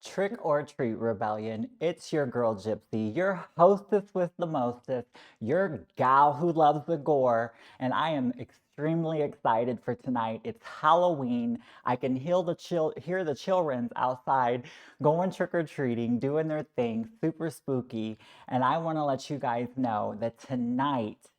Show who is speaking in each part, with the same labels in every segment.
Speaker 1: Trick or treat rebellion. It's your girl Gypsy, your hostess with the mostest, your gal who loves the gore, and I am extremely excited for tonight. It's Halloween. I can hear the childrens outside going trick or treating, doing their thing, super spooky, and I want to let you guys know that tonight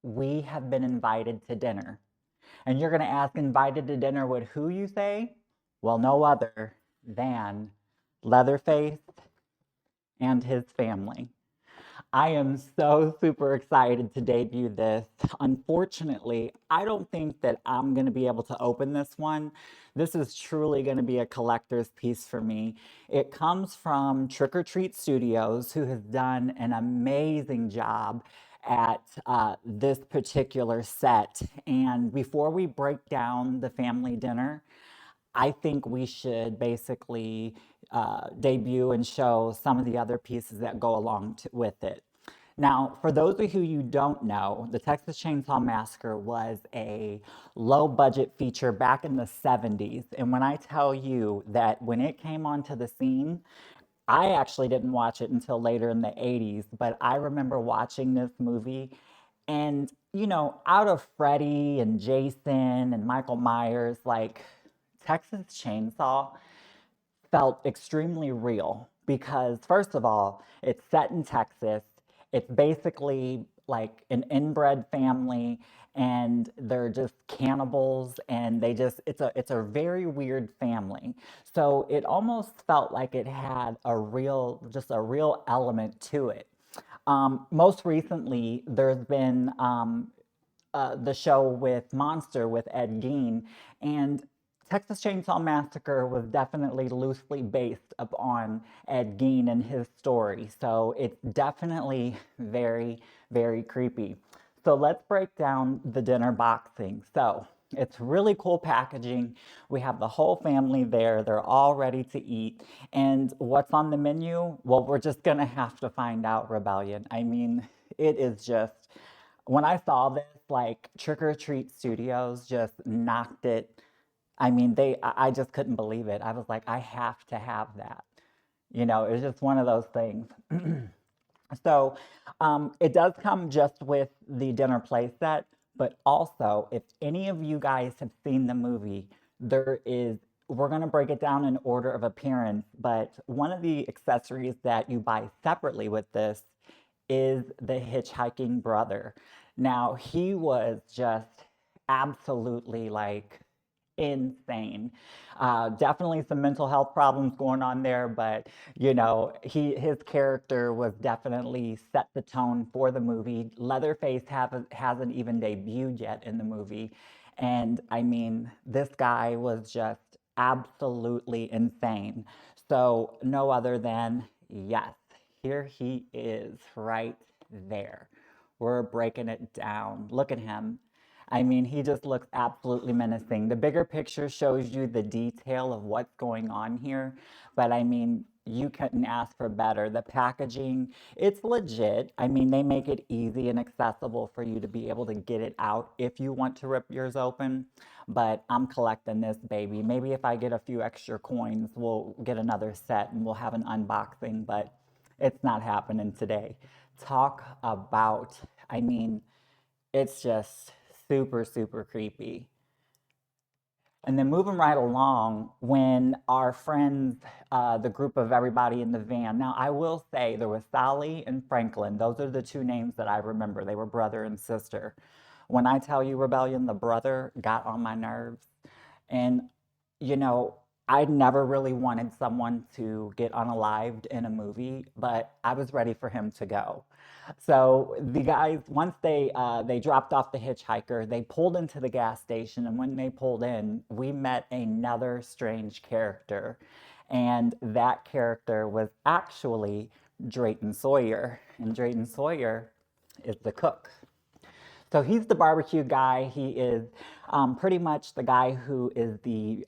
Speaker 1: we have been invited to dinner. And you're going to ask, invited to dinner with who, you say? Well, no other than Leatherface and his family. I am so super excited to debut this. Unfortunately, I don't think that I'm going to be able to open this one. This is truly going to be a collector's piece for me. It comes from Trick or Treat Studios, who has done an amazing job at this particular set. And before we break down the family dinner, I think we should basically debut and show some of the other pieces that go along with it. Now, for those of you who don't know, the Texas Chainsaw Massacre was a low budget feature back in the 70s. And when I tell you that when it came onto the scene, I actually didn't watch it until later in the 80s, but I remember watching this movie and, out of Freddy and Jason and Michael Myers, like Texas Chainsaw felt extremely real because, first of all, it's set in Texas. It's basically like an inbred family and they're just cannibals and it's a very weird family. So it almost felt like it had a real element to it. Most recently, there's been the show with Monster with Ed Gein, and Texas Chainsaw Massacre was definitely loosely based upon Ed Gein and his story. So it's definitely very, very creepy. So let's break down the dinner boxing. So it's really cool packaging. We have the whole family there. They're all ready to eat. And what's on the menu? Well, we're just going to have to find out, Rebellion. I mean, it is just when I saw this, like Trick or Treat Studios just knocked it. I mean, I just couldn't believe it. I was like, I have to have that. It was just one of those things. So it does come just with the dinner playset, but also, if any of you guys have seen the movie, we're going to break it down in order of appearance, but one of the accessories that you buy separately with this is the hitchhiking brother. Now, he was just absolutely like insane. Definitely some mental health problems going on there, but his character was definitely set the tone for the movie. Leatherface hasn't even debuted yet in the movie, and I mean, this guy was just absolutely insane. So no other than yes, here he is right there. We're breaking it down. Look at him. I mean, he just looks absolutely menacing. The bigger picture shows you the detail of what's going on here, but I mean, you couldn't ask for better. The packaging, it's legit. I mean, they make it easy and accessible for you to be able to get it out if you want to rip yours open. But I'm collecting this baby. Maybe if I get a few extra coins, we'll get another set and we'll have an unboxing, but it's not happening today. Talk about, I mean, it's just super, super creepy. And then moving right along, when our friends, the group of everybody in the van, now I will say there was Sally and Franklin. Those are the two names that I remember. They were brother and sister. When I tell you, Rebellion, the brother got on my nerves. And, you know, I never really wanted someone to get unalived in a movie, but I was ready for him to go. So the guys, once they dropped off the hitchhiker, they pulled into the gas station, and when they pulled in, we met another strange character, and that character was actually Drayton Sawyer, and Drayton Sawyer is the cook. So he's the barbecue guy. He is pretty much the guy who is the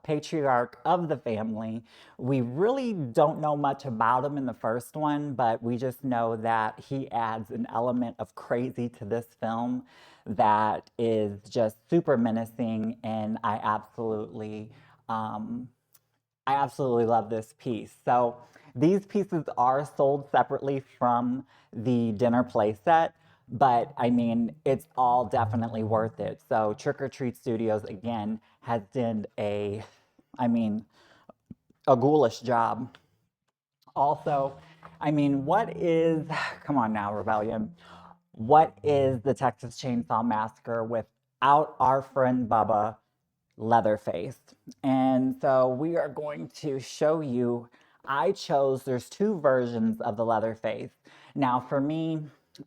Speaker 1: patriarch of the family. We really don't know much about him in the first one, but we just know that he adds an element of crazy to this film that is just super menacing, and I absolutely I absolutely love this piece. So these pieces are sold separately from the dinner playset, but I mean, it's all definitely worth it. So Trick or Treat Studios, again, has done I mean, a ghoulish job. Also, I mean, come on now, Rebellion, what is the Texas Chainsaw Massacre without our friend Bubba Leatherface? And so we are going to show you. There's two versions of the Leatherface. Now, for me,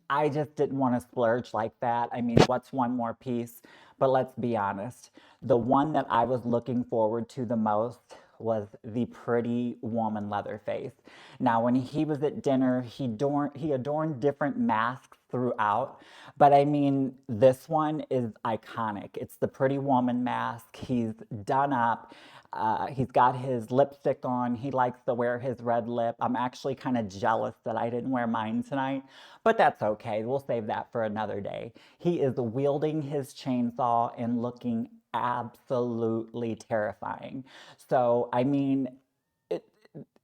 Speaker 1: I just didn't want to splurge like that. I mean, what's one more piece? But let's be honest. The one that I was looking forward to the most was the pretty woman Leatherface. Now, when he was at dinner, he adorned different masks throughout, but I mean, this one is iconic. It's the pretty woman mask. He's done up. He's got his lipstick on. He likes to wear his red lip. I'm actually kind of jealous that I didn't wear mine tonight, but that's okay. We'll save that for another day. He is wielding his chainsaw and looking absolutely terrifying. So, I mean, it,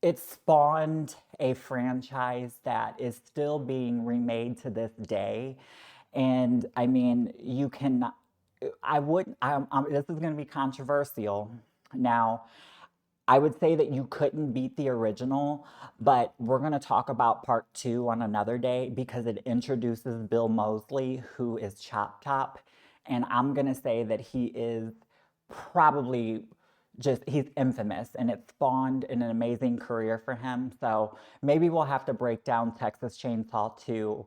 Speaker 1: it spawned a franchise that is still being remade to this day. And I mean, you can, I wouldn't, this is going to be controversial. Now, I would say that you couldn't beat the original, but we're going to talk about part two on another day because it introduces Bill Moseley, who is Chop Top. And I'm going to say that he is probably he's infamous, and it spawned an amazing career for him. So maybe we'll have to break down Texas Chainsaw 2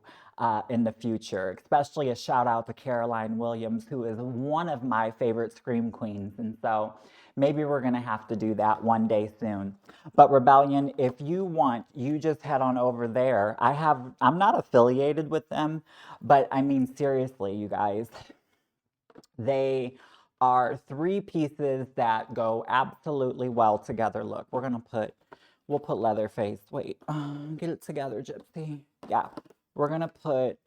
Speaker 1: in the future, especially a shout out to Caroline Williams, who is one of my favorite Scream Queens. And so maybe we're going to have to do that one day soon. But Rebellion, if you want, you just head on over there. I'm not affiliated with them, but I mean, seriously, you guys, they are three pieces that go absolutely well together. Look, we'll put Leatherface. Wait, get it together, Gypsy. Yeah, we're gonna put,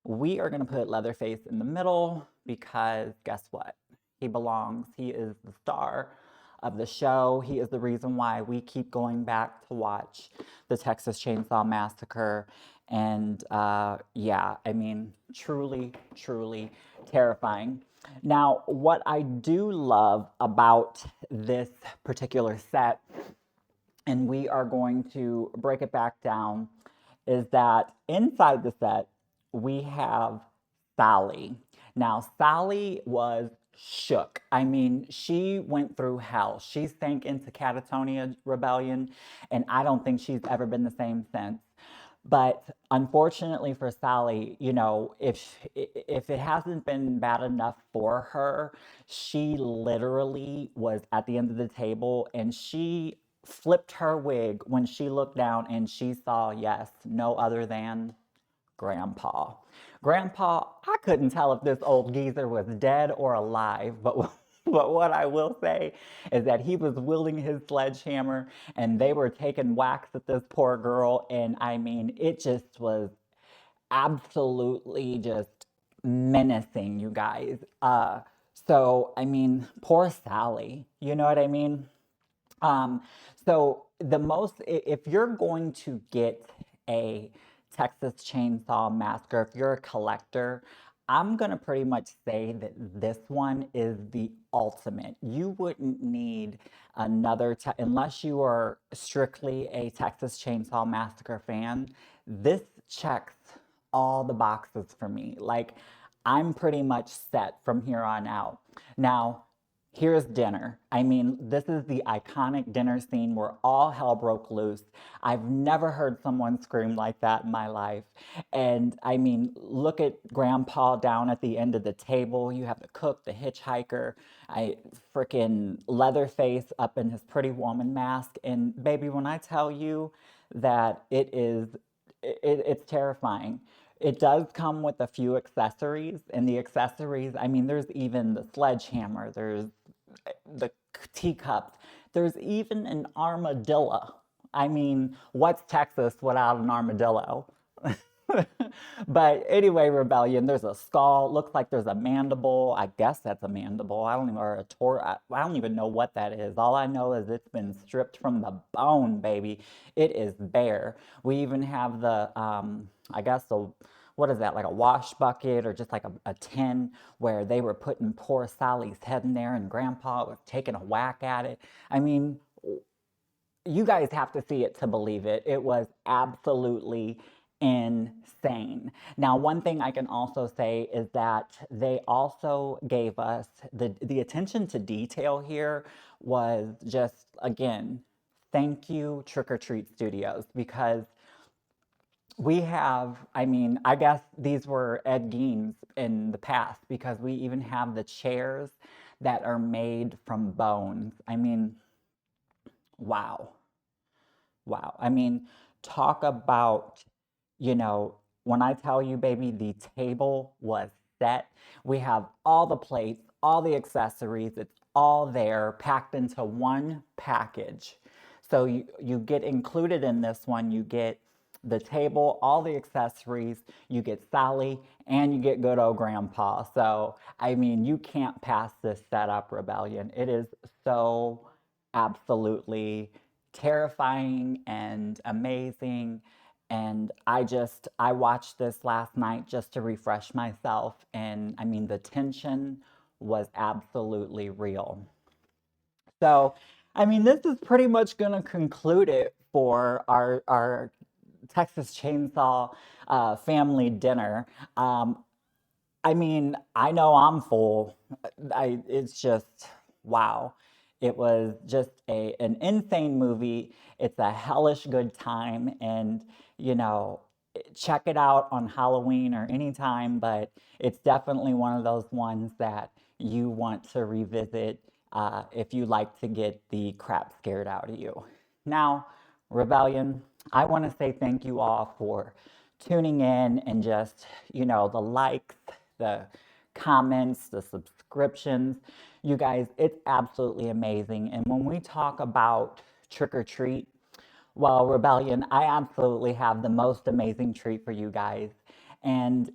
Speaker 1: we are gonna put Leatherface in the middle because guess what? He belongs. He is the star of the show. He is the reason why we keep going back to watch the Texas Chainsaw Massacre. And yeah, I mean, truly, truly terrifying. Now, what I do love about this particular set, and we are going to break it back down, is that inside the set, we have Sally. Now, Sally was shook. I mean, she went through hell. She sank into Catatonia Rebellion, and I don't think she's ever been the same since. But unfortunately for Sally, you know, if it hasn't been bad enough for her, she literally was at the end of the table and she flipped her wig when she looked down and she saw, yes, no other than Grandpa. Grandpa, I couldn't tell if this old geezer was dead or alive, but but what I will say is that he was wielding his sledgehammer and they were taking whacks at this poor girl. And I mean, it just was absolutely just menacing, you guys. So, I mean, poor Sally, you know what I mean? Um, so if you're going to get a Texas Chainsaw Massacre, if you're a collector, I'm gonna pretty much say that this one is the ultimate. You wouldn't need unless you are strictly a Texas Chainsaw Massacre fan. This checks all the boxes for me. Like, I'm pretty much set from here on out. Now, here's dinner. I mean, this is the iconic dinner scene where all hell broke loose. I've never heard someone scream like that in my life. And I mean, look at Grandpa down at the end of the table. You have the cook, the hitchhiker, I freaking Leatherface up in his pretty woman mask. And baby, when I tell you that it's terrifying. It does come with a few accessories, and the accessories, I mean, there's even the sledgehammer, there's the teacups, there's even an armadillo. I mean, what's Texas without an armadillo? But anyway, Rebellion, there's a skull. Looks like there's a mandible. I guess that's a mandible. I don't even, or a I don't even know what that is. All I know is it's been stripped from the bone, baby. It is bare. We even have the, I guess the, what is that, like a wash bucket or just like a tin where they were putting poor Sally's head in there and Grandpa was taking a whack at it. I mean, you guys have to see it to believe it. It was absolutely insane. Now, one thing I can also say is that they also gave us the attention to detail here was just, again, thank you Trick or Treat Studios, because we have, I mean, I guess these were Ed Gein's in the past, because we even have the chairs that are made from bones. I mean, wow. Wow. I mean, talk about, when I tell you, baby, the table was set. We have all the plates, all the accessories. It's all there packed into one package. So you get included in this one. You get the table, all the accessories, you get Sally, and you get good old Grandpa. So, I mean, you can't pass this setup, Rebellion. It is so absolutely terrifying and amazing. And I watched this last night just to refresh myself. And I mean, the tension was absolutely real. So, I mean, this is pretty much going to conclude it for our Texas Chainsaw family dinner. Um, I mean, I know I'm full. It's just, wow. It was just an insane movie. It's a hellish good time. And, you know, check it out on Halloween or anytime, but it's definitely one of those ones that you want to revisit if you like to get the crap scared out of you. Now, Rebellion, I want to say thank you all for tuning in and just, the likes, the comments, the subscriptions. You guys, it's absolutely amazing. And when we talk about trick or treat, well, Rebellion, I absolutely have the most amazing treat for you guys. And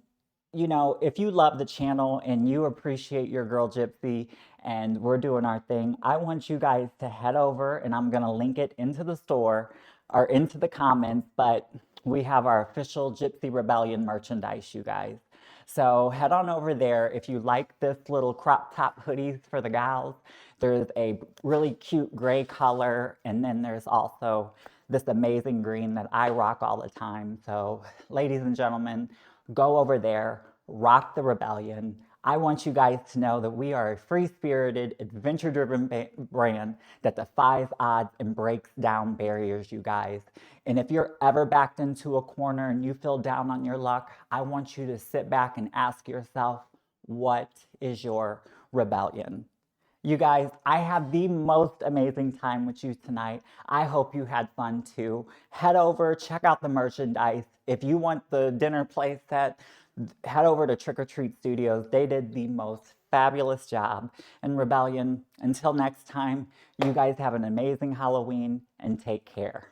Speaker 1: if you love the channel and you appreciate your girl Gypsy and we're doing our thing, I want you guys to head over, and I'm going to link it into the store or into the comments, but we have our official Gypsy Rebellion merchandise, you guys. So head on over there. If you like this little crop top hoodies for the gals, there's a really cute gray color, and then there's also this amazing green that I rock all the time. So ladies and gentlemen, go over there, rock the Rebellion. I want you guys to know that we are a free-spirited, adventure-driven brand that defies odds and breaks down barriers, you guys. And if you're ever backed into a corner and you feel down on your luck, I want you to sit back and ask yourself, what is your rebellion? You guys, I have the most amazing time with you tonight. I hope you had fun too. Head over, check out the merchandise. If you want the dinner play set, head over to Trick or Treat Studios. They did the most fabulous job. And Rebellion, until next time, you guys have an amazing Halloween and take care.